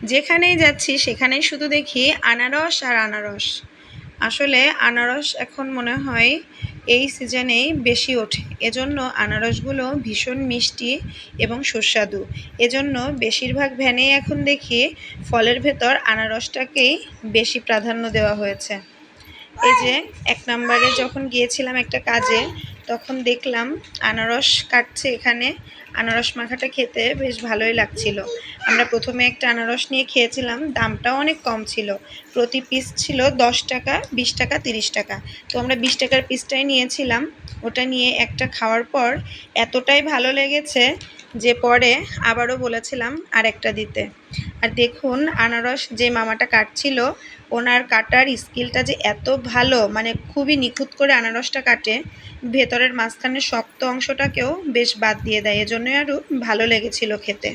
যেখানেই যাচ্ছি সেখানেই শুধু দেখি আনারস আর আনারস। আসলে আনারস এখন মনে হয় এই সিজনেই বেশি ওঠে, এজন্য আনারসগুলো ভীষণ মিষ্টি এবং সুস্বাদু। এজন্য বেশিরভাগ ভ্যানেই এখন দেখি ফলের ভেতর আনারসটাকেই বেশি প্রাধান্য দেওয়া হয়েছে। এই যে ১ নম্বরে যখন গিয়েছিলাম একটা কাজে, তখন দেখলাম আনারস কাটছে এখানে। আনারস মাখাটা খেতে বেশ ভালোই লাগছিল। আমরা প্রথমে একটা আনারস নিয়ে খেয়েছিলাম, দামটাও অনেক কম ছিল। প্রতি পিস ছিল ১০ টাকা, ২০ টাকা, ৩০ টাকা। তো আমরা ২০ টাকার পিসটাই নিয়েছিলাম। ওটা নিয়ে একটা খাওয়ার পর এতটাই ভালো লেগেছে যে পরে আবারও বলেছিলাম আরেকটা দিতে। আর দেখুন আনারস যে মামাটা কাটছিল, ওনার কাটার স্কিলটা যে এত ভালো, মানে খুবই নিখুঁত করে আনারসটা কাটে, ভেতরের মাঝখানের শক্ত অংশটাকেও বেশ বাদ দিয়ে দেয়। এজন্যই আরও ভালো লেগেছিল খেতে।